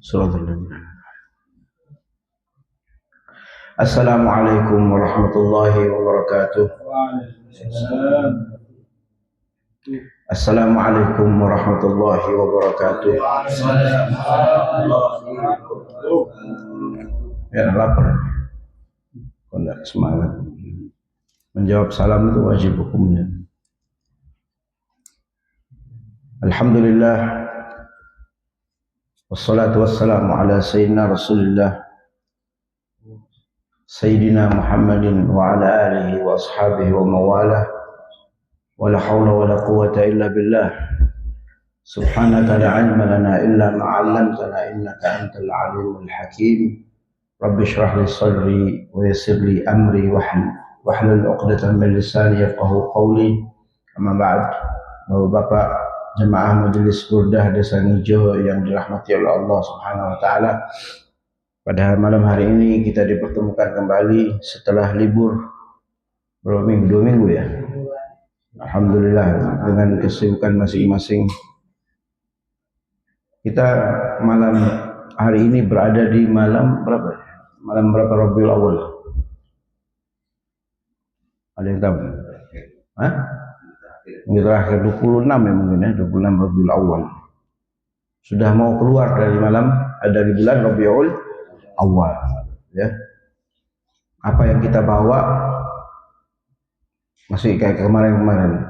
Suratul Al-An'am. Assalamualaikum warahmatullahi wabarakatuh. Assalamualaikum warahmatullahi wabarakatuh. Ya lapar. Kok enggak semangat? Menjawab salam itu wajib hukumnya. Alhamdulillah. Wassalatu wassalamu ala sayyidina Rasulillah Sayyidina Muhammadin wa ala alihi wa ashabihi wa mawalah. Wa la hawla wa la quwwata illa billah. Subhanaka la ilma lana illa ma 'allamtana innaka antal alimul hakim. Rabbi shrah li sadri wa yassir li amri wahlul 'uqdatam min lisani yafqahu qawli. Amma ba'd. Bapak-bapak jemaah majelis burdah Desa Ngijo yang dirahmati oleh Allah Subhanahu wa taala. Pada malam hari ini kita dipertemukan kembali setelah libur berapa minggu? 2 minggu ya. Alhamdulillah dengan kesibukan masing-masing. Kita malam hari ini berada di malam berapa? Malam berapa Rabiul Awal? Ada yang tahu? Hah? Ini terakhir 26 ya mungkin ya, 26 Rabiul Awal. Sudah mau keluar dari bulan Rabiul Awal ya. Apa yang kita bawa masih kayak kemarin-kemarin,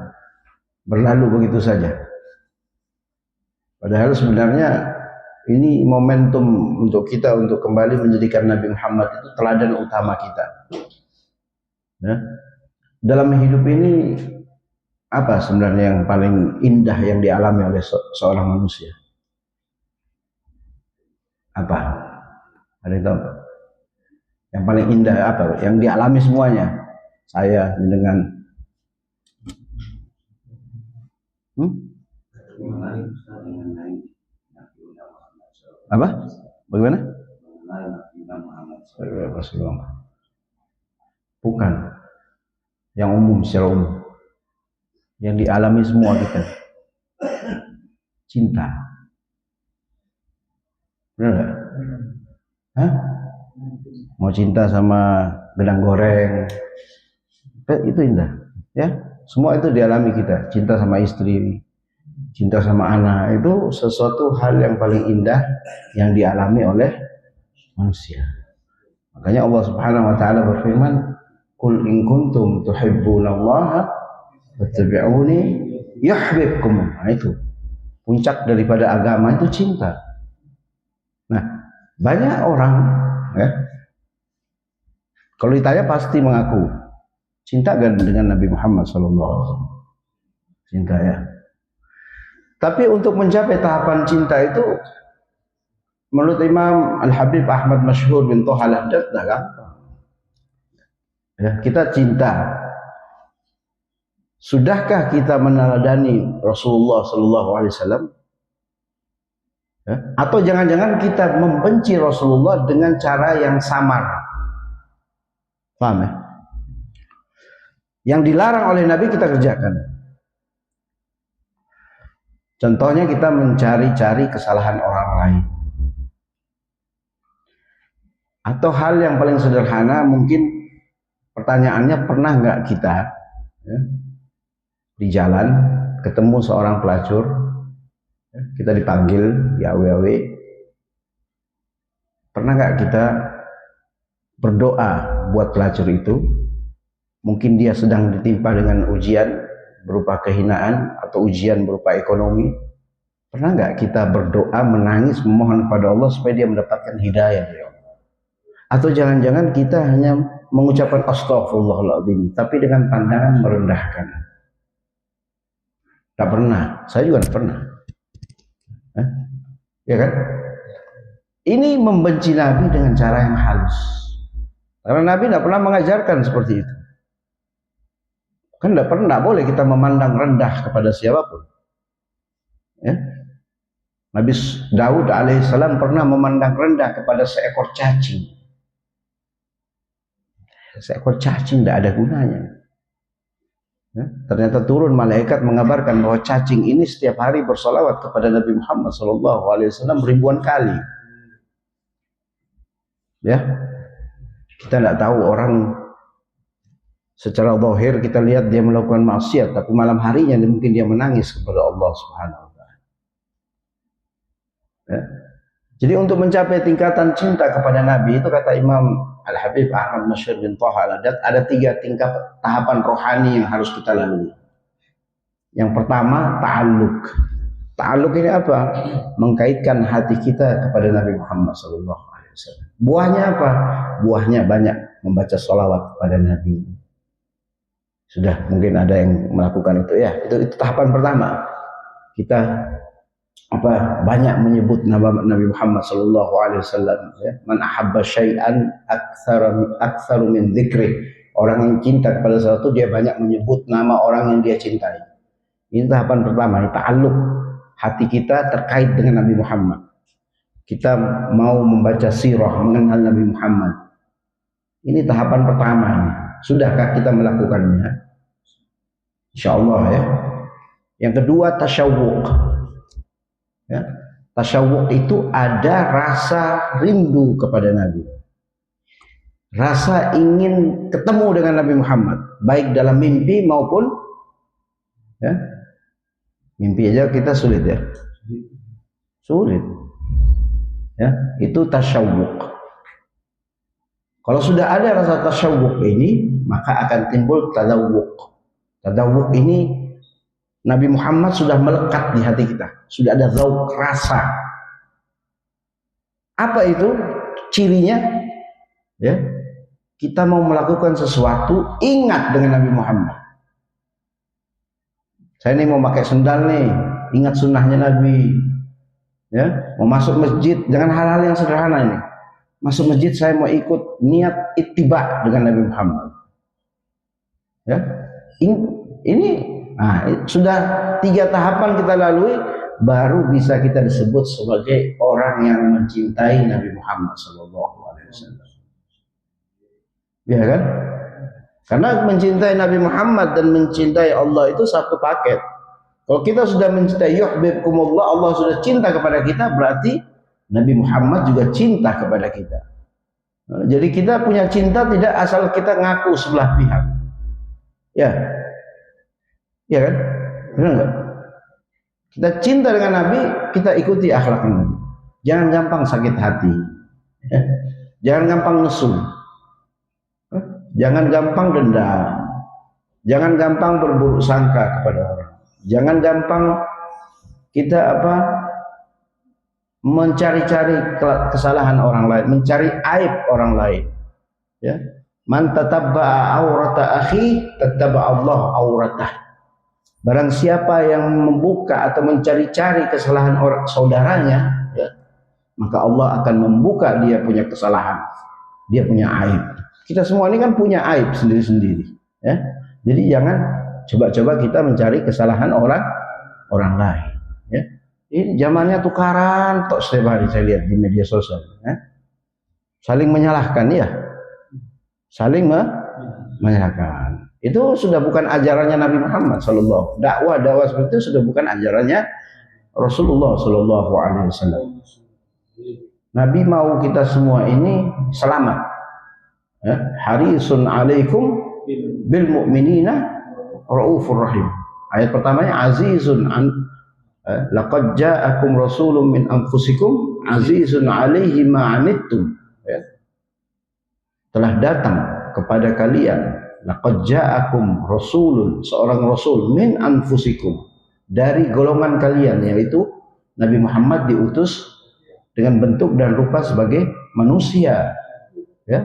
berlalu begitu saja. Padahal sebenarnya ini momentum untuk kita untuk kembali menjadikan Nabi Muhammad itu teladan utama kita ya. Dalam hidup ini apa sebenarnya yang paling indah yang dialami oleh seorang manusia? Apa? Ada yang tahu? Yang paling indah apa? Yang dialami semuanya. Saya dengan apa? Bagaimana? Bukan. Yang umum, secara umum. Yang dialami semua kita. Cinta. Benar nggak? Hah? Mau cinta sama gedang goreng, itu indah, ya. Semua itu dialami kita. Cinta sama istri, cinta sama anak, itu sesuatu hal yang paling indah yang dialami oleh manusia. Makanya Allah Subhanahu Wa Taala berfirman, "Qul in kuntum tuhibbunallaha fattabi'uni yuhibbukum." Nah, itu puncak daripada agama itu cinta. Nah, banyak orang ya, kalau ditanya pasti mengaku cinta kan dengan Nabi Muhammad SAW. Cinta ya. Tapi untuk mencapai tahapan cinta itu, menurut Imam Al-Habib Ahmad Masyhur bin Toha Al-Haddad, tidak gampang. Ya, kita cinta. Sudahkah kita meneladani Rasulullah SAW? Ya? Atau jangan-jangan kita membenci Rasulullah dengan cara yang samar? Paham ya? Yang dilarang oleh Nabi kita kerjakan. Contohnya kita mencari-cari kesalahan orang lain. Atau hal yang paling sederhana, mungkin pertanyaannya, pernah nggak kita ya, di jalan ketemu seorang pelacur, ya, kita dipanggil di AWW, pernah nggak kita berdoa buat pelacur itu? Mungkin dia sedang ditimpa dengan ujian berupa kehinaan atau ujian berupa ekonomi. Pernah nggak kita berdoa, menangis, memohon kepada Allah supaya dia mendapatkan hidayah dari Allah? Atau jangan-jangan kita hanya mengucapkan astagfirullahaladzim, tapi dengan pandangan merendahkan? Tak pernah, saya juga tidak pernah. Ya kan? Ini membenci Nabi dengan cara yang halus. Karena Nabi tidak pernah mengajarkan seperti itu. Kan tidak pernah, boleh kita memandang rendah kepada siapapun. Ya? Nabi Daud alaihissalam pernah memandang rendah kepada seekor cacing. Seekor cacing tidak ada gunanya. Ya, ternyata turun malaikat mengabarkan bahwa cacing ini setiap hari bersolawat kepada Nabi Muhammad SAW ribuan kali. Ya, kita tidak tahu orang secara zahir kita lihat dia melakukan maksiat, tapi malam harinya mungkin dia menangis kepada Allah Subhanahu Wa Taala. Ya. Jadi untuk mencapai tingkatan cinta kepada Nabi itu kata Imam Al-Habib Ahmad Masyhur bin Thaha Al-Haddad ada 3 tingkat tahapan rohani yang harus kita lalui. Yang pertama ta'alluq. Ta'alluq ini apa? Mengkaitkan hati kita kepada Nabi Muhammad SAW. Buahnya apa? Buahnya banyak membaca sholawat kepada Nabi. Sudah mungkin ada yang melakukan itu ya. Itu tahapan pertama. Kita banyak menyebut nama Nabi Muhammad sallallahu alaihi wasallam ya. Man ahabba syai'an aktsaru min dzikri. Orang yang cinta kepada sesuatu dia banyak menyebut nama orang yang dia cintai. Ini tahapan pertama, ta'alluq. Hati kita terkait dengan Nabi Muhammad. Kita mau membaca sirah, mengenal Nabi Muhammad. Ini tahapan pertama ini. Sudahkah kita melakukannya? Insyaallah ya. Yang kedua tasyawuq. Ya, tasyawuq itu ada rasa rindu kepada Nabi, rasa ingin ketemu dengan Nabi Muhammad, baik dalam mimpi maupun ya, mimpi aja kita sulit ya, sulit ya, itu tasyawuq. Kalau sudah ada rasa tasyawuq ini, maka akan timbul tadawuq. Tadawuq ini Nabi Muhammad sudah melekat di hati kita, sudah ada zauq, rasa. Apa itu cirinya? Ya, kita mau melakukan sesuatu, ingat dengan Nabi Muhammad. Saya ini mau pakai sendal nih, ingat sunnahnya Nabi. Ya, mau masuk masjid, jangan hal-hal yang sederhana ini. Masuk masjid saya mau ikut niat ittiba dengan Nabi Muhammad. Ya, ini. Nah, sudah 3 tahapan kita lalui, baru bisa kita disebut sebagai orang yang mencintai Nabi Muhammad SAW. Ya kan? Karena mencintai Nabi Muhammad dan mencintai Allah itu satu paket. Kalau kita sudah mencintai yuhibbukumullah, Allah sudah cinta kepada kita, berarti Nabi Muhammad juga cinta kepada kita. Nah, jadi kita punya cinta tidak asal kita ngaku sebelah pihak. Ya. Ya kan? Benar enggak? Kita cinta dengan Nabi, kita ikuti akhlak Nabi. Jangan gampang sakit hati. Ya. Jangan gampang nesu. Jangan gampang dendam. Jangan gampang berburuk sangka kepada orang. Jangan gampang kita mencari-cari kesalahan orang lain, mencari aib orang lain. Ya. Man tatabba'a aurata akhi, tatabba'a Allah auratah. Barang siapa yang membuka atau mencari-cari kesalahan orang saudaranya, ya, maka Allah akan membuka dia punya kesalahan, dia punya aib. Kita semua ini kan punya aib sendiri-sendiri, ya. Jadi jangan coba-coba kita mencari kesalahan orang lain. Ya. Ini zamannya tukaran, tok setiap hari saya lihat di media sosial, ya. Saling menyalahkan, ya, saling menyalahkan. Itu sudah bukan ajarannya Nabi Muhammad sallallahu. Dakwah seperti itu sudah bukan ajarannya Rasulullah sallallahu alaihi wasallam. Nabi mau kita semua ini selamat. Ya, harisun alaikum bil mu'minina raufur rahim. Ayat pertamanya azizun laqad ja'akum rasulun min anfusikum azizun alaihi ma anittum. Ya. Telah datang kepada kalian laqad ja'akum rasulun, seorang rasul min anfusikum, dari golongan kalian, yaitu Nabi Muhammad diutus dengan bentuk dan rupa sebagai manusia. Ya.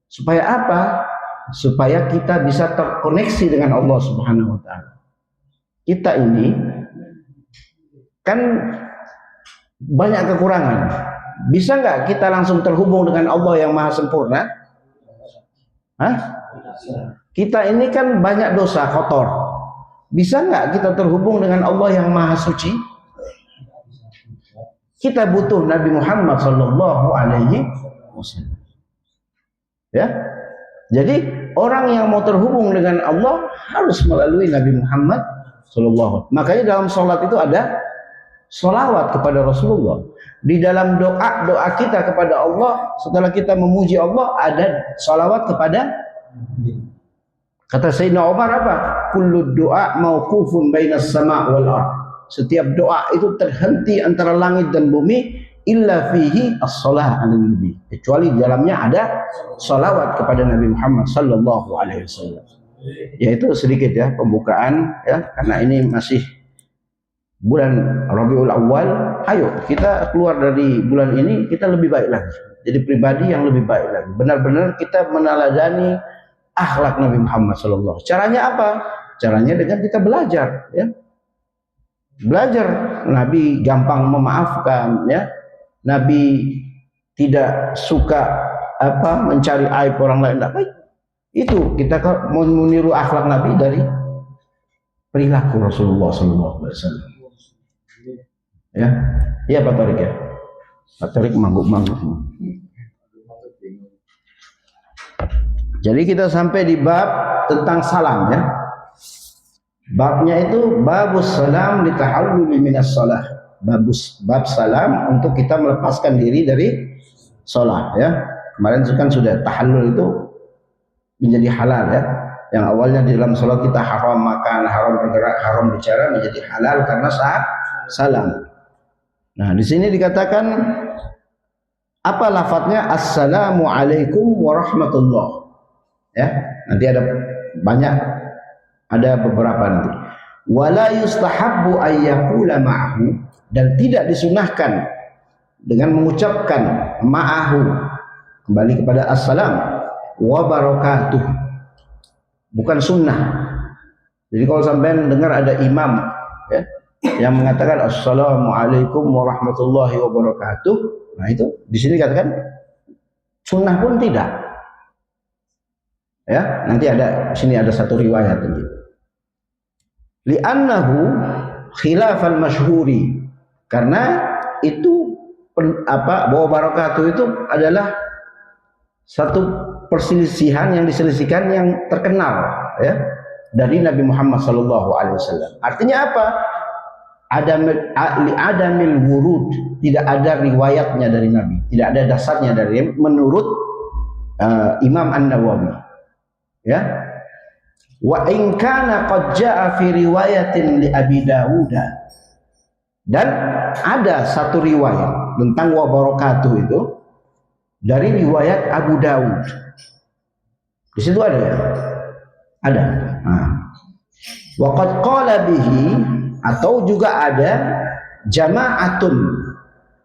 Supaya apa? Supaya kita bisa terkoneksi dengan Allah Subhanahu wa taala. Kita ini kan banyak kekurangan. Bisa nggak kita langsung terhubung dengan Allah yang maha sempurna? Hah? Kita ini kan banyak dosa kotor. Bisa nggak kita terhubung dengan Allah yang maha suci? Kita butuh Nabi Muhammad sallallahu alaihi wasallam. Ya. Jadi orang yang mau terhubung dengan Allah harus melalui Nabi Muhammad SAW. Makanya dalam sholat itu ada sholawat kepada Rasulullah. Di dalam doa kita kepada Allah, setelah kita memuji Allah, ada sholawat kepada, kata Sayyidina Umar apa? Kullu doa mauqufun bainas sama' wal ard. Setiap doa itu terhenti antara langit dan bumi, illa fihi as-shalah 'alan nabi, kecuali di dalamnya ada salawat kepada Nabi Muhammad sallallahu alaihi wasallam. Yaitu sedikit ya pembukaan ya, karena ini masih bulan Rabiul Awal. Ayo kita keluar dari bulan ini kita lebih baik lagi, jadi pribadi yang lebih baik lagi, benar-benar kita meneladani akhlak Nabi Muhammad sallallahu. Caranya apa? Caranya dengan kita belajar ya. Belajar. Nabi gampang memaafkan ya. Nabi tidak suka mencari aib orang lain, tidak baik. Itu kita mau meniru akhlak Nabi dari perilaku Rasulullah SAW. Ya, iya Pak Tarik ya. Pak Tarik mangguk-mangguk. Jadi kita sampai di bab tentang salam ya. Babnya itu babus salam litahalluli minas shalah. Bab salam untuk kita melepaskan diri dari sholat ya. Kemarin kan sudah tahallul itu menjadi halal ya. Yang awalnya di dalam sholat kita haram makan, haram bergerak, haram bicara, menjadi halal karena saat salam. Nah di sini dikatakan apa lafadznya? Assalamu alaikum warahmatullah. Ya, nanti ada banyak, ada beberapa nanti. Wala yustahabbu ayyakula ma'ahu, dan tidak disunahkan dengan mengucapkan ma'ahu, kembali kepada assalam wa barakatuh, bukan sunnah. Jadi kalau sampai dengar ada imam ya, yang mengatakan assalamualaikum warahmatullahi wabarakatuh, nah itu di sini katakan sunnah pun tidak ya. Nanti ada sini ada satu riwayat ini, li'annahu khilafal masyhuri, karena itu bahwa barakatuh itu adalah satu perselisihan yang diselisihkan yang terkenal ya dari Nabi Muhammad SAW. Artinya apa? Adamil wurud, tidak ada riwayatnya dari Nabi, tidak ada dasarnya dari menurut Imam An-Nawawi ya. Wa in kana qad jaa fi riwayatin li Abi Dawud, dan ada satu riwayat tentang wa barakatuh itu dari riwayat Abu Dawud. Di situ ada ya? Ada. Nah. Wa qad qala bihi, atau juga ada jama'atun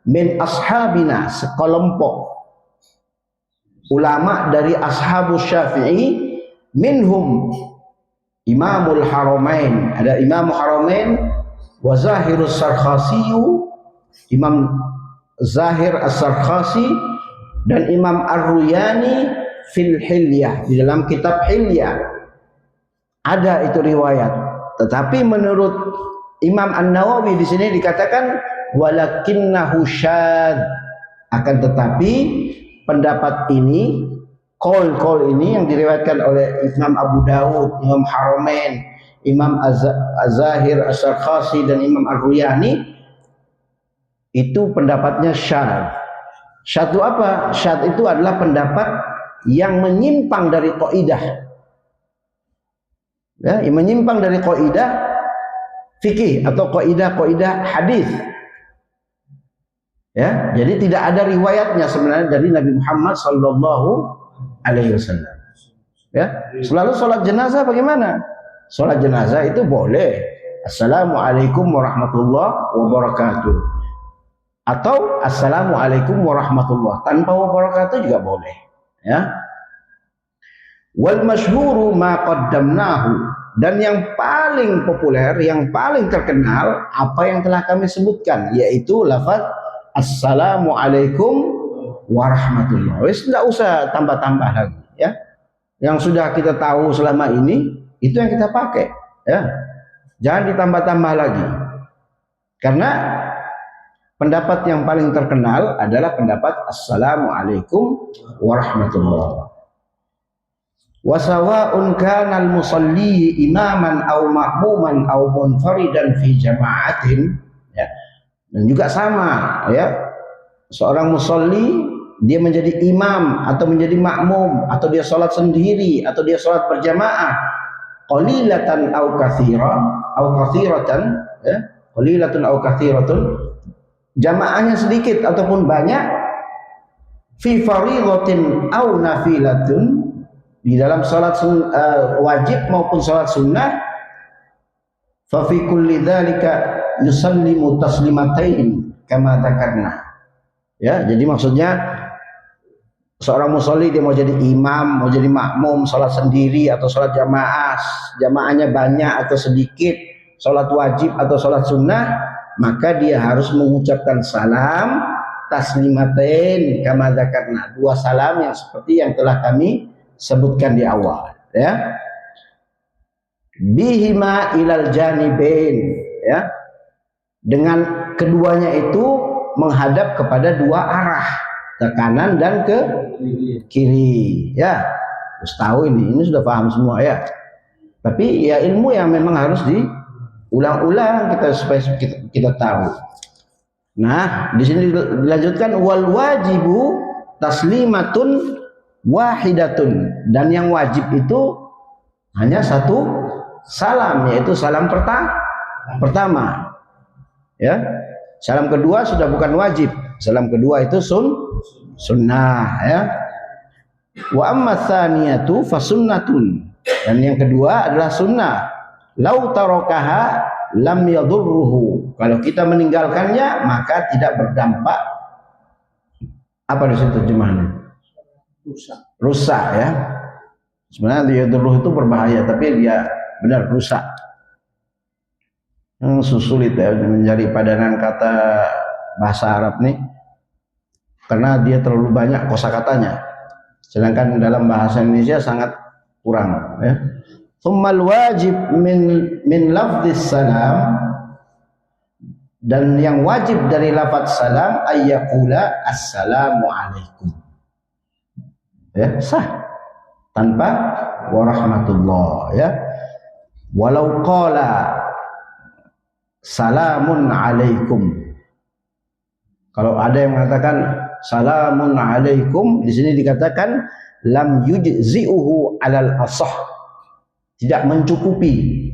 min ashabina, sekelompok ulama dari ashabus Syafi'i, minhum Imamul Haramain, ada Imam Haramain, wa Zahirus Sarkhasiyu, Imam Zahir As-Sarkhasi, dan Imam Ar-Ruyani fil Hilyah, di dalam kitab Hilyah ada itu riwayat. Tetapi menurut Imam An-Nawawi di sini dikatakan walakinnahu syadz, akan tetapi pendapat ini, qaul ini yang diriwayatkan oleh Imam Abu Dawud, Imam Haramain, Imam Az-Zahir As-Sarkhasi, dan Imam Ar-Ruyani, itu pendapatnya syadz. Syadz itu apa? Syadz itu adalah pendapat yang menyimpang dari kaidah. Ya, yang menyimpang dari kaidah fikih atau kaidah hadis. Ya, jadi tidak ada riwayatnya sebenarnya dari Nabi Muhammad sallallahu alaihi wasallam. Ya, selalu sholat jenazah bagaimana? Sholat jenazah itu boleh assalamualaikum warahmatullahi wabarakatuh, atau assalamualaikum warahmatullah tanpa wabarakatuh juga boleh ya. Wal masyhuru ma qaddamnahu, dan yang paling populer, yang paling terkenal apa yang telah kami sebutkan, yaitu lafaz assalamualaikum warahmatullah. Wis enggak usah tambah-tambah lagi ya. Yang sudah kita tahu selama ini itu yang kita pakai ya. Jangan ditambah-tambah lagi. Karena pendapat yang paling terkenal adalah pendapat assalamualaikum warahmatullah. Wa sawa'un kana al-musalli imaman aw ma'muman aw munfaridan fi jama'atin, ya. Dan juga sama, ya. Seorang musalli dia menjadi imam atau menjadi makmum atau dia sholat sendiri atau dia sholat berjamaah, qalilatan aw katsiratan, ya. Qalilatun aw katsiratun, jamaahnya sedikit ataupun banyak, fi fardhatin aw nafilatun, di dalam salat wajib maupun salat sunnah, fa fi kulli dzalika yusallimu taslimatain kama dzakarna. Ya, jadi maksudnya seorang musolli dia mau jadi imam, mau jadi makmum, salat sendiri atau salat jamaah, jamaahnya banyak atau sedikit, salat wajib atau salat sunnah, maka dia harus mengucapkan salam taslimatain kama dzakarna, dua salam yang seperti yang telah kami sebutkan di awal, ya. Bihima ilal janibain, ya. Dengan keduanya itu menghadap kepada dua arah, ke kanan dan ke kiri, ya. Terus tahu ini sudah paham semua, ya. Tapi ya ilmu yang memang harus diulang-ulang supaya kita tahu. Nah, di sini dilanjutkan wal wajibu taslimatun wahidatun, dan yang wajib itu hanya satu salam, yaitu salam pertama, ya. Salam kedua sudah bukan wajib, salam kedua itu sunnah, ya. Wa amma tsaniyatu fasunnatun, dan yang kedua adalah sunnah. Lau tarakaha lam yadurruhu, kalau kita meninggalkannya maka tidak berdampak. Apa di situ terjemahannya? Rusak, ya. Sebenarnya dia dulu itu berbahaya, tapi dia benar rusak. Sulit, ya, mencari padanan kata bahasa Arab nih, karena dia terlalu banyak kosakatanya, sedangkan dalam bahasa Indonesia sangat kurang, ya. Tsummal wajib min lafdhis salam, dan yang wajib dari lafaz salam ayyaqula assalamu alaikum, ya, sah tanpa warahmatullah, ya. Walau qala salamun alaikum, kalau ada yang mengatakan salamun alaikum, di sini dikatakan lam yujzi'uhu alal asah, tidak mencukupi,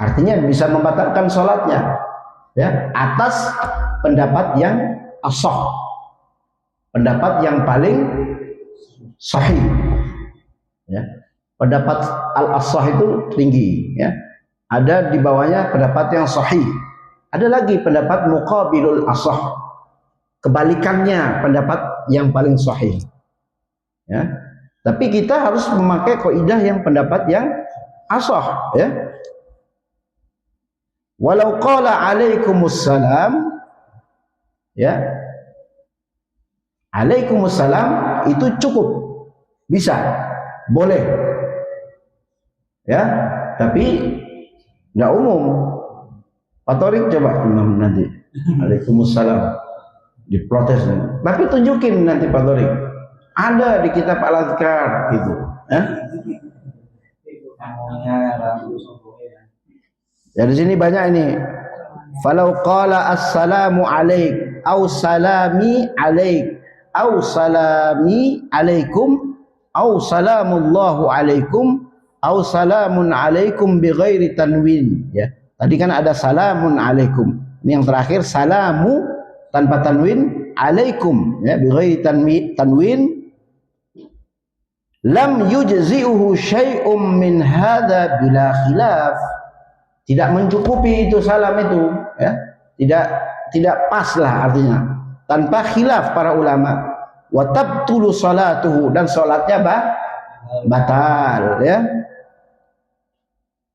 artinya bisa membatalkan salatnya, ya, atas pendapat yang asah, pendapat yang paling sahih, ya. Pendapat al-asah itu tinggi, ya. Ada di bawahnya pendapat yang sahih, ada lagi pendapat muqabilul asah, kebalikannya pendapat yang paling sahih, ya. Tapi kita harus memakai kaidah yang pendapat yang asah, ya. Walau qala alaikumussalam, ya, alaikumussalam itu cukup, bisa, boleh, ya, tapi nggak umum. Pak Torik coba imam nanti alaikumussalam, diprotes, tapi tunjukin nanti Pak Torik, ada di kitab Al-Adhkar gitu, ya. Ya, di sini banyak ini. Falau qala assalamu alaik au salami alaik au salami alaikum au salamullahu alaikum au salamun alaikum bighairi tanwin, ya. Tadi kan ada salamun alaikum, ini yang terakhir salamu tanpa tanwin, alaikum, ya, bighairi tanwin, lam yujzi'uhu syai'um min hadza bila khilaf, tidak mencukupi itu salam itu, ya, tidak pas lah artinya, tanpa khilaf para ulama. Wa tabtulu salatuhu, dan salatnya batal, ya.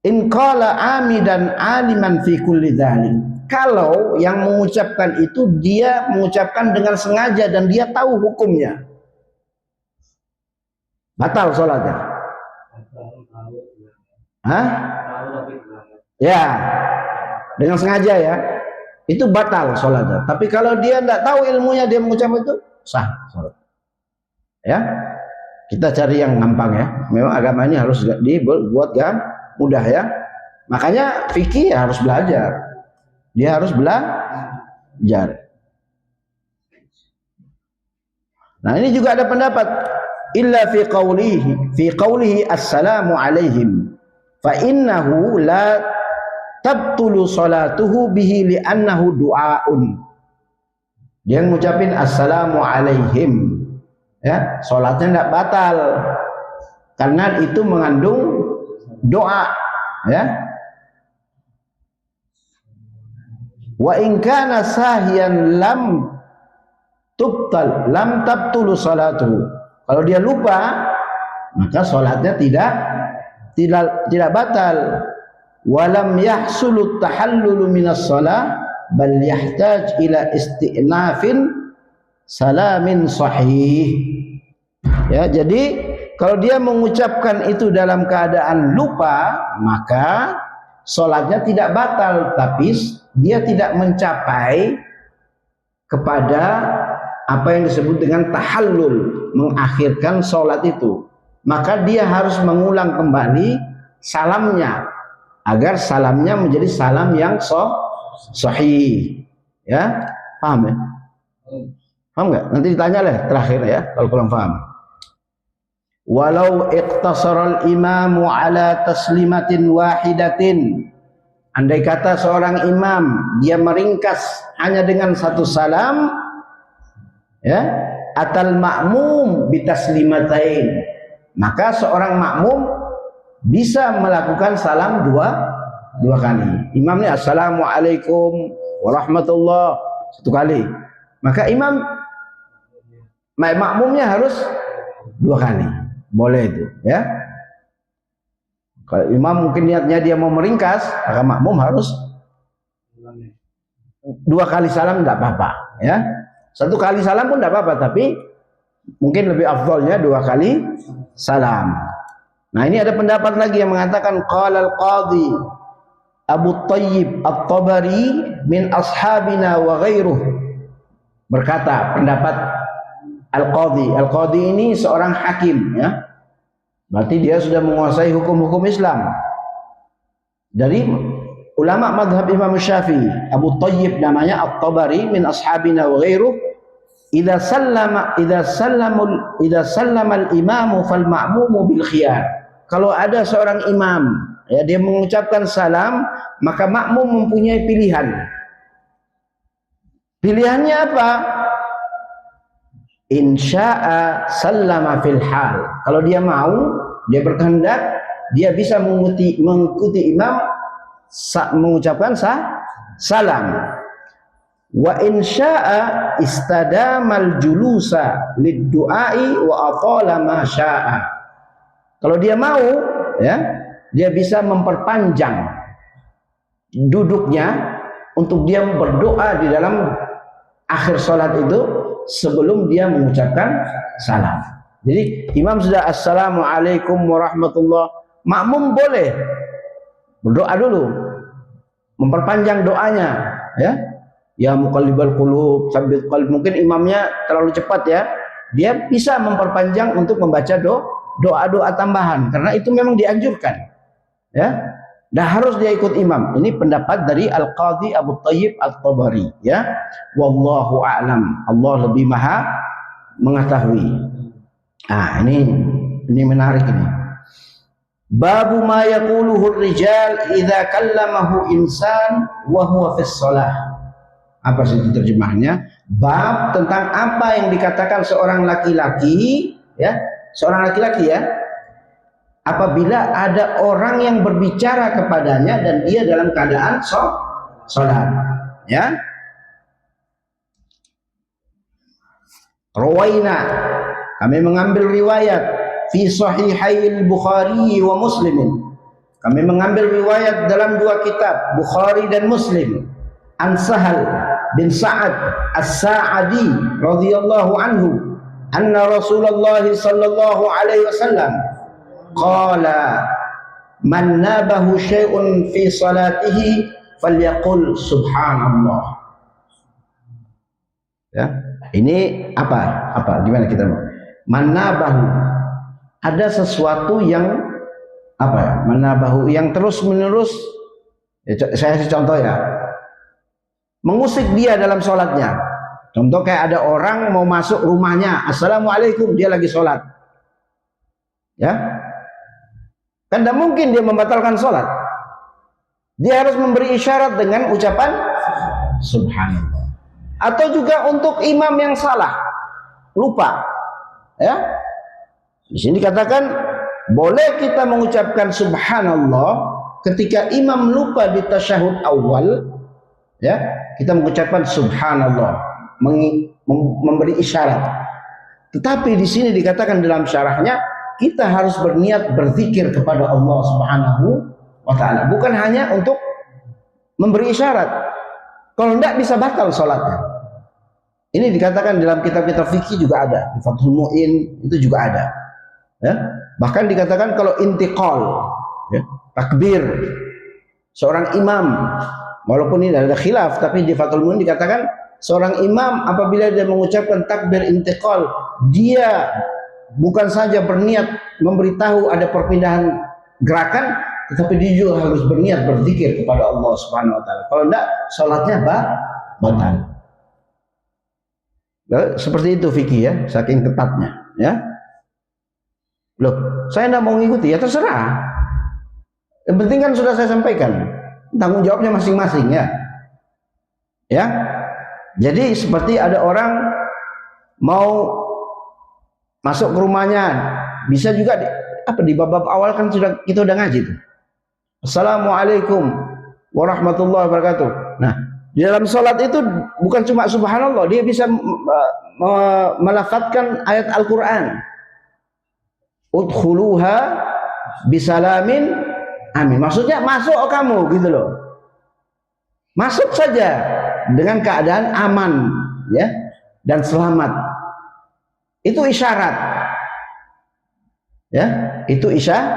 In qala amidan aliman fi kulli dzalik, kalau yang mengucapkan itu dia mengucapkan dengan sengaja dan dia tahu hukumnya, batal salatnya. Hah? Ya, dengan sengaja, ya, itu batal salatnya. Tapi kalau dia tidak tahu ilmunya, dia mengucap itu sah salat, ya. Kita cari yang gampang ya. Memang agama ini harus dibuat mudah ya. Makanya fikih harus belajar. Dia harus belajar. Nah, ini juga ada pendapat illa fi qawlihi assalamu alaihim fa innahu la tabtulu salatuhu bihi li'annahu du'aun. Dia ngucapin assalamu alaihim, ya, salatnya tidak batal karena itu mengandung doa, ya. Wa in kana sahiyan lam tabtulu salatuhu. Kalau dia lupa, maka salatnya tidak batal. Walam yahsulu tahallulu minas shalah bal yahtaj ila isti'nafin salamin sahih. Ya, jadi kalau dia mengucapkan itu dalam keadaan lupa, maka salatnya tidak batal, tapi dia tidak mencapai kepada apa yang disebut dengan tahallul, mengakhirkan salat itu. Maka dia harus mengulang kembali salamnya agar salamnya menjadi salam yang sahih. Ya, paham ya? Paham nggak? Nanti ditanya lah terakhir ya kalau kurang paham. Walau iqtasara al-imamu ala taslimatin wahidatin, andai kata seorang imam dia meringkas hanya dengan satu salam, ya, atal ma'mum bitaslimatain, maka seorang makmum bisa melakukan salam dua kali. Imam ini assalamualaikum warahmatullah satu kali, maka makmumnya harus dua kali. Boleh itu, ya. Kalau imam mungkin niatnya dia mau meringkas, maka makmum harus dua kali salam, tidak apa-apa, ya. Satu kali salam pun tidak apa-apa, tapi mungkin lebih afdolnya dua kali salam. Nah, ini ada pendapat lagi yang mengatakan qala al-qadhi Abu Thayyib at-Tabari min ashabina wa ghairuh. Berkata pendapat Al-Qadhi ini seorang hakim, ya. Berarti dia sudah menguasai hukum-hukum Islam. Dari ulama madhab Imam Syafi'i, Abu Thayyib namanya at-Tabari min ashabina wa ghairuh, idza sallama al-imamu fal ma'mumu bil khiyar. Kalau ada seorang imam, ya, dia mengucapkan salam, maka makmum mempunyai pilihan. Pilihannya apa? Insya'a sallama fil hal. Kalau dia mau, dia berkehendak, dia bisa mengikuti imam mengucapkan salam. Wa insya'a istadamal julusa lid-du'ai wa aqala ma sya'a. Kalau dia mau, ya, dia bisa memperpanjang duduknya untuk dia berdoa di dalam akhir salat itu sebelum dia mengucapkan salam. Jadi imam sudah assalamualaikum warahmatullah, makmum boleh berdoa dulu, memperpanjang doanya, ya. Ya muqallibal qulub tsabbit qalbi. Mungkin imamnya terlalu cepat, ya, dia bisa memperpanjang untuk membaca doa-doa tambahan karena itu memang dianjurkan, ya. Dah harus dia ikut imam. Ini pendapat dari Al-Qadhi Abu Thayyib At-Tabari, ya. Wallahu a'lam. Allah lebih maha mengetahui. Ah, ini menarik ini. Babu ma yaquluhu ar-rijal idza kallamahu insan wa huwa fi shalah. Apa sih terjemahnya? Bab tentang apa yang dikatakan seorang laki-laki, ya, seorang laki-laki, ya, apabila ada orang yang berbicara kepadanya dan dia dalam keadaan sholat, ya. Rawaina, kami mengambil riwayat fi sahihail Bukhari wa Muslimin. Kami mengambil riwayat dalam dua kitab, Bukhari dan Muslim, an Sahal bin Sa'ad As-Sa'adi radhiyallahu anhu, anna Rasulullah sallallahu alaihi wasallam qala man nabahu syai'un fi salatihi falyaqul subhanallah. Ya, ini apa gimana kita mau? Man nabahu, ada sesuatu yang apa ya, menabahu, yang terus menerus ya, saya kasih contoh ya, mengusik dia dalam sholatnya. Contoh kayak ada orang mau masuk rumahnya, assalamualaikum, dia lagi sholat, ya kan tidak mungkin dia membatalkan sholat. Dia harus memberi isyarat dengan ucapan subhanallah. Atau juga untuk imam yang salah, lupa, ya. Di sini dikatakan boleh kita mengucapkan subhanallah ketika imam lupa di tasyahud awal, ya. Kita mengucapkan subhanallah, memberi isyarat. Tetapi di sini dikatakan dalam syarahnya, kita harus berniat berzikir kepada Allah Subhanahu wa ta'ala, bukan hanya untuk memberi isyarat. Kalau tidak bisa batal sholatnya. Ini dikatakan dalam kitab-kitab fikih juga ada, di Fathul Mu'in itu juga ada, ya. Bahkan dikatakan kalau intiqal, ya, takbir seorang imam, walaupun ini ada khilaf, tapi di Fathul Mu'in dikatakan seorang imam apabila dia mengucapkan takbir intiqal, dia bukan saja berniat memberitahu ada perpindahan gerakan, tetapi dia juga harus berniat berzikir kepada Allah Subhanahu wa ta'ala. Kalau tidak, sholatnya batal. Seperti itu fikih, ya, saking ketatnya, ya. Loh, saya tidak mau ngikuti, ya terserah. Yang penting kan sudah saya sampaikan, tanggung jawabnya masing-masing, ya. Ya. Jadi seperti ada orang mau masuk ke rumahnya, bisa juga di bab awal kan kita udah ngaji tuh. Assalamualaikum warahmatullahi wabarakatuh. Nah, di dalam sholat itu bukan cuma subhanallah, dia bisa melafadzkan ayat Al-Quran. Udkhuluha bisalamin amin. Maksudnya masuk kamu, gitu loh. Masuk saja dengan keadaan aman, ya, dan selamat. Itu isyarat, ya, itu isyarat.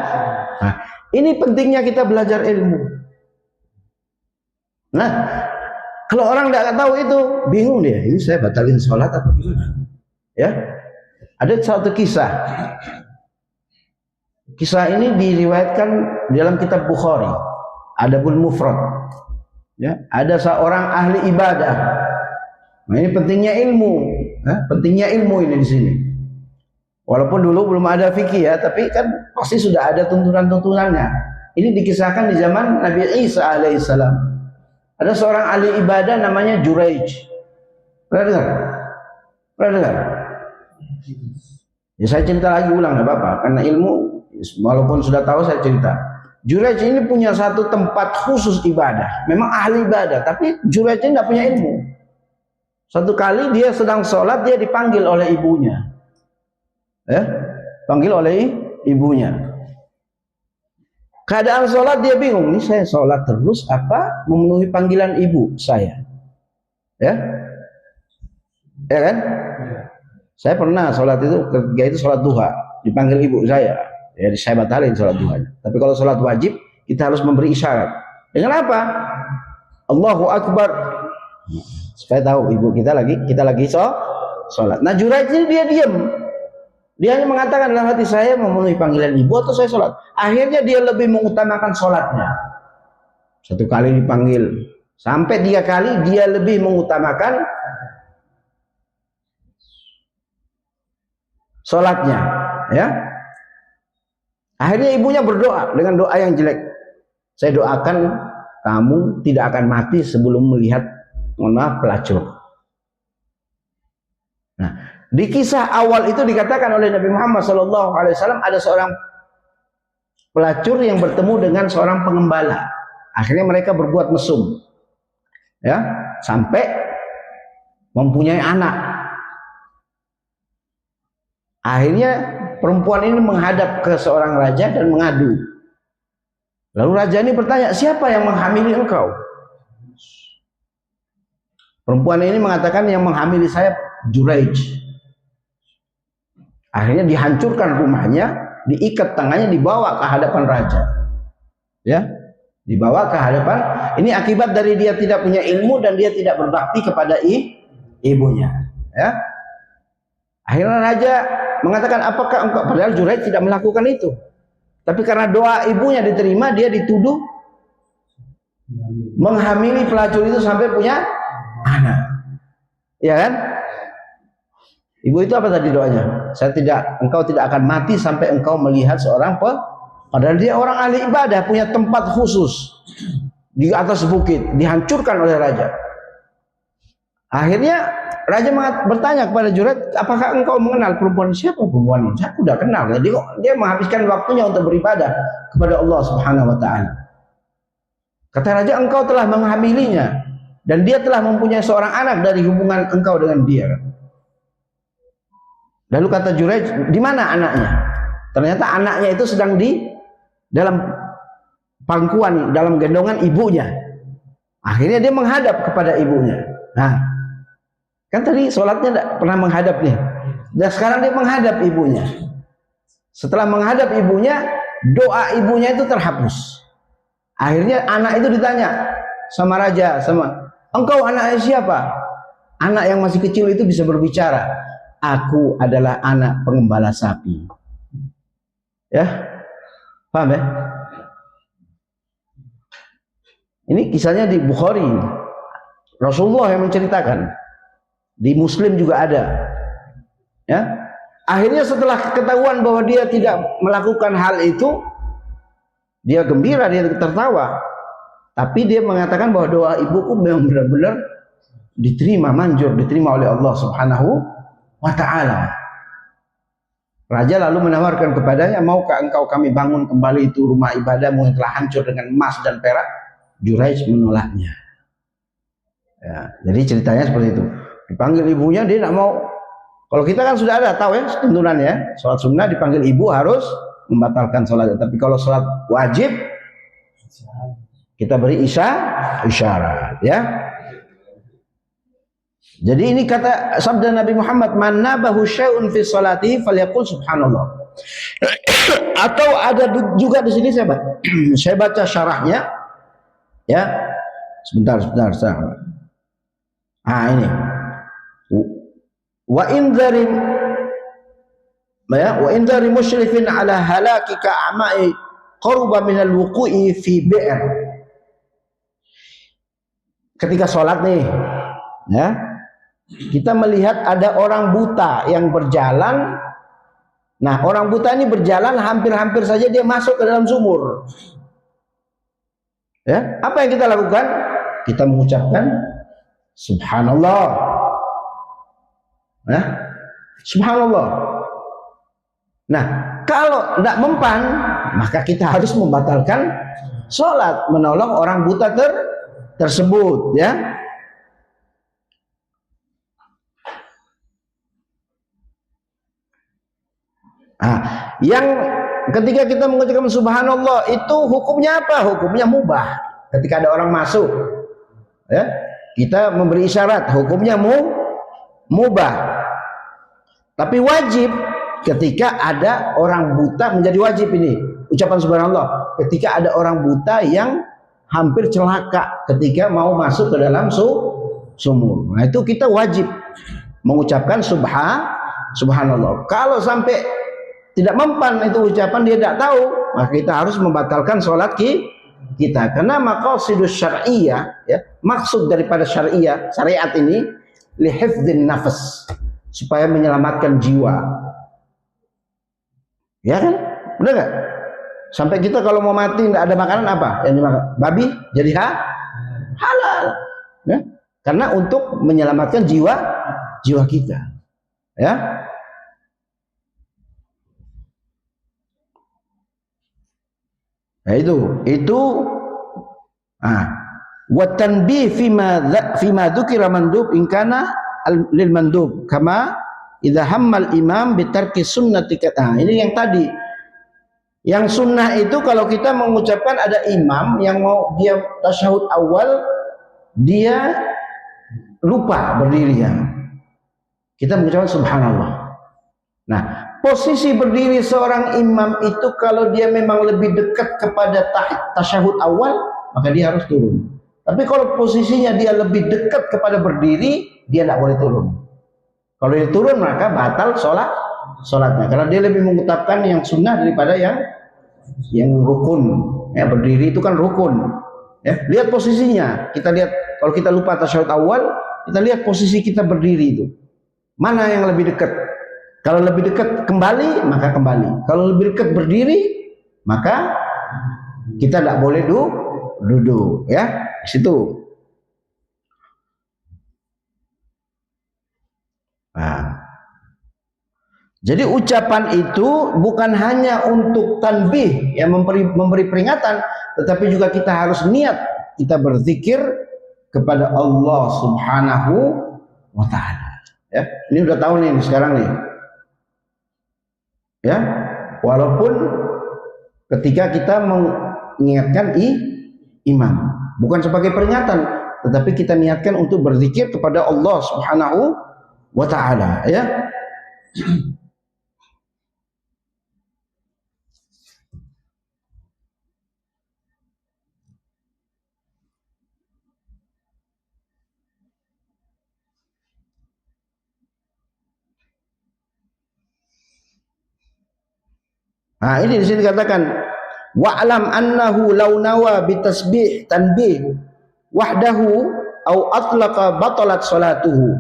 Nah, ini pentingnya kita belajar ilmu. Nah, kalau orang tidak tahu itu, bingung dia, ini saya batalin sholat atau gimana? Ya, ada satu kisah. Kisah ini diriwayatkan dalam kitab Bukhari, Adabul Mufrad. Ya, ada seorang ahli ibadah. Nah, ini pentingnya ilmu. Pentingnya ilmu ini di sini. Walaupun dulu belum ada fikih, ya, tapi kan pasti sudah ada tuntunan-tuntunannya. Ini dikisahkan di zaman Nabi Isa alaihissalam. Ada seorang ahli ibadah namanya Juraij. Pernah dengar? Pernah dengar? Ya, saya cerita lagi ulang, nggak apa-apa, karena ilmu, walaupun sudah tahu saya cerita. Juraij ini punya satu tempat khusus ibadah. Memang ahli ibadah, tapi Juraij ini nggak punya ilmu. Satu kali dia sedang sholat, dia dipanggil oleh ibunya, ya, panggil oleh ibunya. Keadaan sholat dia bingung, ini saya sholat terus apa memenuhi panggilan ibu saya, ya, ya kan? Saya pernah sholat itu, ketika itu sholat duha, dipanggil ibu saya, ya saya batalin sholat duhanya. Tapi kalau sholat wajib kita harus memberi isyarat. Dengan apa? Allahu Akbar. Supaya tahu ibu kita lagi sholat. Nah, Juraij ini dia diam. Dia hanya mengatakan dalam hati, saya memenuhi panggilan ibu atau saya sholat. Akhirnya dia lebih mengutamakan sholatnya. Satu kali dipanggil, sampai 3 kali dia lebih mengutamakan sholatnya, ya. Akhirnya ibunya berdoa dengan doa yang jelek. Saya doakan kamu tidak akan mati sebelum melihat, mohon maaf, pelacur. Nah, di kisah awal itu dikatakan oleh Nabi Muhammad SAW, ada seorang pelacur yang bertemu dengan seorang pengembala. Akhirnya mereka berbuat mesum, ya, sampai mempunyai anak. Akhirnya perempuan ini menghadap ke seorang raja dan mengadu. Lalu raja ini bertanya, siapa yang menghamili engkau? Perempuan ini mengatakan, yang menghamili saya Juraij. Akhirnya dihancurkan rumahnya, diikat tangannya, dibawa ke hadapan raja, ya, dibawa ke hadapan. Ini akibat dari dia tidak punya ilmu dan dia tidak berbakti kepada ibunya, ya. Akhirnya raja mengatakan, apakah engkau, padahal Juraij tidak melakukan itu. Tapi karena doa ibunya diterima, dia dituduh menghamili pelacur itu sampai punya anak. Ya kan? Ibu itu apa tadi doanya? Engkau tidak akan mati sampai engkau melihat seorang padahal dia orang ahli ibadah, punya tempat khusus di atas bukit, dihancurkan oleh raja. Akhirnya raja bertanya kepada Juraij, apakah engkau mengenal perempuan? Siapa perempuan ini? Saya sudah kenal. Jadi dia menghabiskan waktunya untuk beribadah kepada Allah Subhanahu wa taala. Kata raja, engkau telah menghamilinya dan dia telah mempunyai seorang anak dari hubungan engkau dengan dia. Lalu kata Juraij, di mana anaknya? Ternyata anaknya itu sedang di dalam pangkuan, dalam gendongan ibunya. Akhirnya dia menghadap kepada ibunya. Nah, kan tadi sholatnya tidak pernah menghadap nih. Dan sekarang dia menghadap ibunya. Setelah menghadap ibunya, doa ibunya itu terhapus. Akhirnya anak itu ditanya sama raja, engkau anaknya siapa? Anak yang masih kecil itu bisa berbicara. Aku adalah anak pengembala sapi. Ya, paham ya? Ini kisahnya di Bukhari. Rasulullah yang menceritakan. Di Muslim juga ada. Ya. Akhirnya setelah ketahuan bahwa dia tidak melakukan hal itu, dia gembira, dia tertawa. Tapi dia mengatakan bahwa doa ibuku memang benar-benar diterima, manjur, diterima oleh Allah Subhanahu wa ta'ala. Raja lalu menawarkan kepadanya, maukah engkau kami bangun kembali itu rumah ibadahmu yang telah hancur dengan emas dan perak? Juraij menolaknya. Ya, jadi ceritanya seperti itu. Dipanggil ibunya, dia tidak mau. Kalau kita kan sudah ada, tahu ya tuntunannya. Sholat sunnah dipanggil ibu harus membatalkan sholatnya. Tapi kalau sholat wajib, kita beri isyarat, ya. Jadi ini kata sabda Nabi Muhammad, man nabahu syai'un fi sholati falyaqul subhanallah. Atau ada juga di sini saya baca syarahnya, ya. Sebentar. Ini. Wa in dhari musyrifin ala halakika amai qurba min al-wuqu'i fi bi'r. Ketika sholat nih, ya, kita melihat ada orang buta yang berjalan. Nah, orang buta ini berjalan hampir-hampir saja dia masuk ke dalam sumur. Ya, apa yang kita lakukan? Kita mengucapkan subhanallah. Nah, subhanallah. Nah, kalau tidak mempan, maka kita harus membatalkan sholat, menolong orang buta tersebut, ya. Yang ketika kita mengucapkan subhanallah itu hukumnya apa? Hukumnya mubah. Ketika ada orang masuk, ya, kita memberi isyarat, hukumnya mubah. Tapi wajib ketika ada orang buta, menjadi wajib ini ucapan subhanallah ketika ada orang buta yang hampir celaka ketika mau masuk ke dalam sumur. Nah, itu kita wajib mengucapkan subhanallah. Kalau sampai tidak mempan itu ucapan, dia tidak tahu, maka kita harus membatalkan sholat kita. Karena maqasidus syar'iyyah, ya, maksud daripada syariat ini lihifdzin nafas, supaya menyelamatkan jiwa. Ya kan? Benar nggak? Sampai kita kalau mau mati nggak ada makanan, apa yang dimakan? Babi jadi halal. Ya? Karena untuk menyelamatkan jiwa kita. Ya. Nah, itu wa tanbih fima dzukira mandub in kana lil mandub kama idza hammal imam bi tarki sunnati. Ini yang tadi, yang sunnah itu kalau kita mengucapkan ada imam yang mau dia tasyahud awal, dia lupa berdiri, ya, kita mengucapkan subhanallah. Nah, posisi berdiri seorang imam itu kalau dia memang lebih dekat kepada tasyahud awal, maka dia harus turun. Tapi kalau posisinya dia lebih dekat kepada berdiri, dia tidak boleh turun. Kalau dia turun maka batal sholatnya, karena dia lebih mengucapkan yang sunnah daripada yang rukun. Ya, berdiri itu kan rukun. Ya, lihat posisinya. Kita lihat, kalau kita lupa tasyahud awal, kita lihat posisi kita berdiri itu. Mana yang lebih dekat? Kalau lebih dekat kembali, maka kembali. Kalau lebih dekat berdiri, maka kita tidak boleh duduk. Ya, di situ. Nah, jadi ucapan itu bukan hanya untuk tanbih, yang memberi peringatan, tetapi juga kita harus niat kita berzikir kepada Allah Subhanahu wa Ta'ala. Ya, ini udah tahu nih sekarang nih. Ya, walaupun ketika kita mengingatkan imam, bukan sebagai peringatan, tetapi kita niatkan untuk berzikir kepada Allah Subhanahu wa Ta'ala. Ya. Nah, ini di sini dikatakan wa'lam annahu law nawa bitasbih tanbih wahdahu au atlaqa batalat salatuhu.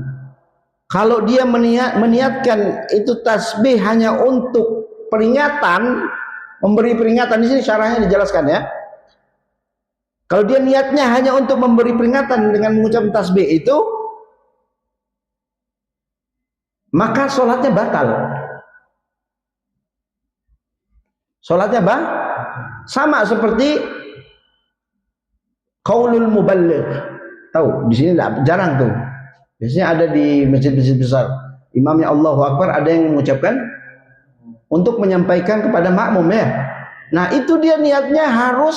Kalau dia meniatkan itu tasbih hanya untuk peringatan, memberi peringatan, di sini syarahnya dijelaskan ya. Kalau dia niatnya hanya untuk memberi peringatan dengan mengucapkan tasbih itu, maka sholatnya batal. Sholatnya sama seperti qaulul muballigh. Tahu di sini jarang tuh. Biasanya ada di masjid-masjid besar. Imamnya Allahu Akbar, ada yang mengucapkan untuk menyampaikan kepada makmum ya. Nah, itu dia niatnya harus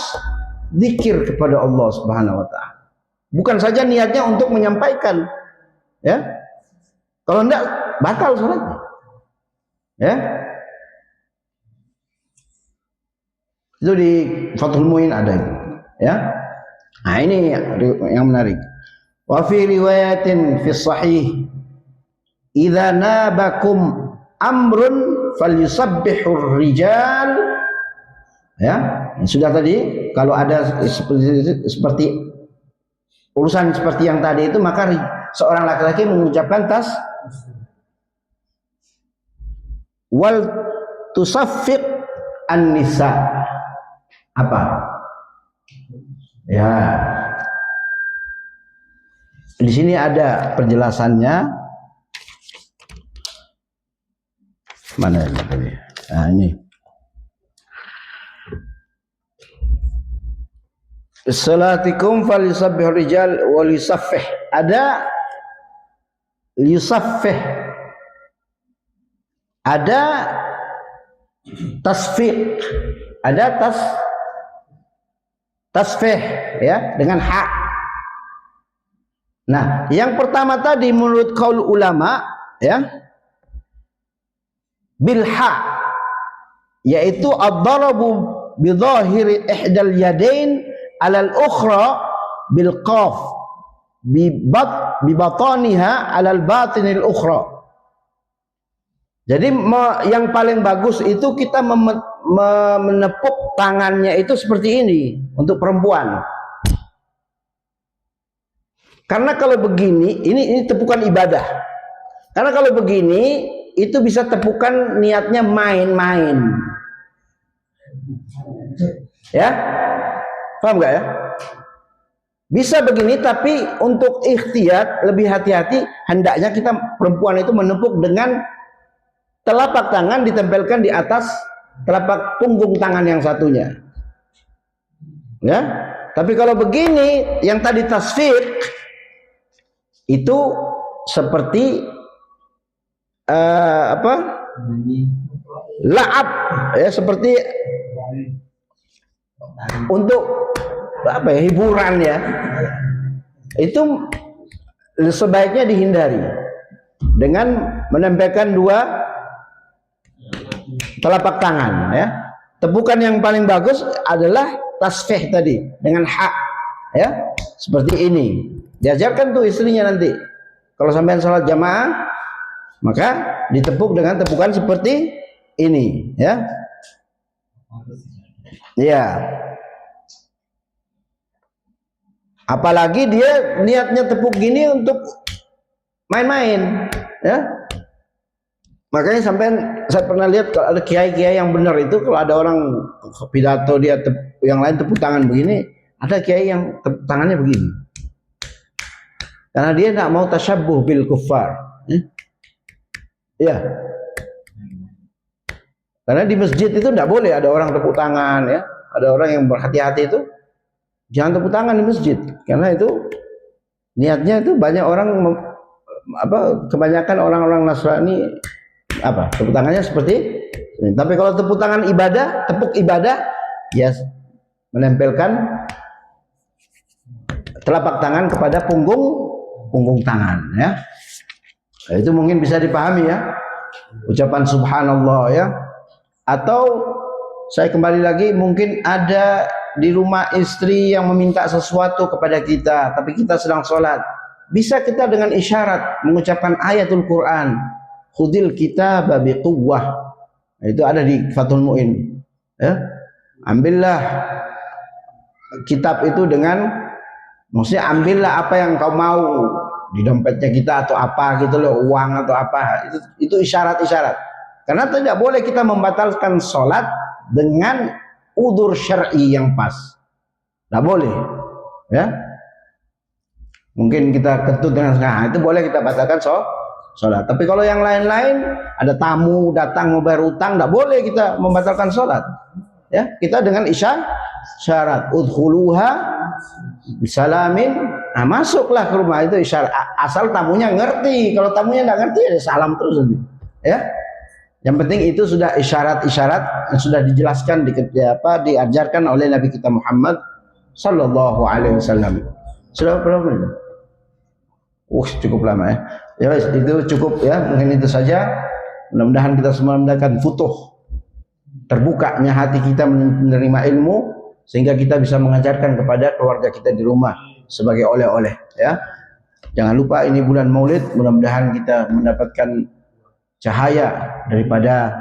zikir kepada Allah Subhanahu wa Ta'ala. Bukan saja niatnya untuk menyampaikan. Ya. Kalau enggak batal sholatnya. Ya. Itu di Fathul Muin ada itu, ya. Nah, ini yang menarik. Wa fi riwayatin fi sahih idza nabakum amrun falyusabbihur rijal. Ya, sudah tadi kalau ada seperti urusan seperti yang tadi itu, maka seorang laki-laki mengucapkan wal tusaffiq an-nisa. Apa? Ya. Di sini ada penjelasannya. Mana ini? Nah, ini. Salatikum falisabbihur rijal wal yusaffih. Ada yusaffih. Ada tasfiq. Ada tasfih ya dengan hak. Nah, yang pertama tadi menurut qaul ulama ya bil hak, yaitu ad-darabu bi dhahiri ihdal yadain 'ala al-ukhra bil qaf bi bataniha 'ala al-batin al-ukhra. Jadi yang paling bagus itu kita menepuk tangannya itu seperti ini untuk perempuan. Karena kalau begini, ini tepukan ibadah. Karena kalau begini, itu bisa tepukan niatnya main-main. Ya? Paham nggak ya? Bisa begini, tapi untuk ikhtiyat lebih hati-hati, hendaknya kita perempuan itu menepuk dengan telapak tangan ditempelkan di atas telapak punggung tangan yang satunya. Ya, tapi kalau begini yang tadi tasfiq itu seperti la'ab ya, seperti untuk apa ya, hiburan ya. Itu sebaiknya dihindari dengan menempelkan dua telapak tangan ya. Tepukan yang paling bagus adalah tasfih tadi dengan hak ya, seperti ini. Diajarkan tuh istrinya nanti kalau sampean salat jamaah Maka ditepuk dengan tepukan seperti ini, ya. Ya. Apalagi dia niatnya tepuk gini untuk main-main, ya. Makanya sampai saya pernah lihat kalau ada kiai-kiai yang benar itu, kalau ada orang pidato dia yang lain tepuk tangan begini, ada kiai yang tepuk tangannya begini. Karena dia tidak mau tasyabbuh bil kuffar. Ya. Karena di masjid itu tidak boleh ada orang tepuk tangan, ya. Ada orang yang berhati-hati itu jangan tepuk tangan di masjid, karena itu niatnya itu banyak orang kebanyakan orang-orang Nasrani tepuk tangannya seperti ini. Tapi kalau tepuk tangan ibadah, tepuk ibadah, ya menempelkan telapak tangan kepada punggung tangan, ya. Nah, itu mungkin bisa dipahami, ya, ucapan subhanallah, ya. Atau saya kembali lagi, mungkin ada di rumah istri yang meminta sesuatu kepada kita, tapi kita sedang sholat. Bisa kita dengan isyarat mengucapkan ayatul Quran, khudil kitaba biquwwah. Nah, itu ada di Fathul Mu'in, ya. Ambillah kitab itu dengan, maksudnya ambillah apa yang kau mau di dompetnya kita atau apa gitu loh, uang atau apa. Itu isyarat-isyarat. Karena tidak boleh kita membatalkan sholat dengan udzur syar'i yang pas. Tidak boleh, ya. Mungkin kita ketut dengan itu boleh kita batalkan sholat. Tapi kalau yang lain-lain, ada tamu datang mau bayar utang, tidak boleh kita membatalkan sholat. Ya, kita dengan isyarat udkhuluha bisalamin. Nah, masuklah ke rumah, itu isyarat. Asal tamunya ngerti. Kalau tamunya tidak ngerti, ya salam terus nanti. Ya. Yang penting itu sudah isyarat-isyarat yang sudah dijelaskan diajarkan oleh Nabi kita Muhammad sallallahu alaihi wasallam. Sudah berapa menit? Cukup lama, ya. Ya, itu cukup, ya. Mungkin itu saja. Mudah-mudahan kita semua mendapatkan futuh, terbukanya hati kita menerima ilmu, sehingga kita bisa mengajarkan kepada keluarga kita di rumah sebagai oleh-oleh, ya. Jangan lupa ini bulan Maulid, mudah-mudahan kita mendapatkan cahaya daripada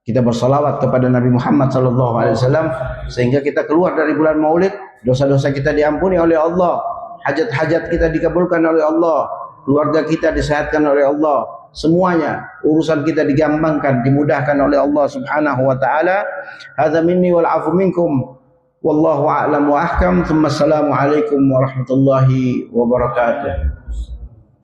kita bersolawat kepada Nabi Muhammad SAW, sehingga kita keluar dari bulan Maulid, dosa-dosa kita diampuni oleh Allah, hajat-hajat kita dikabulkan oleh Allah, keluarga kita disehatkan oleh Allah, semuanya urusan kita digampangkan, dimudahkan oleh Allah Subhanahu wa taala. Hadza minni wal afu minkum, wallahu a'lam wa ahkam. Assalamu alaikum warahmatullahi wabarakatuh.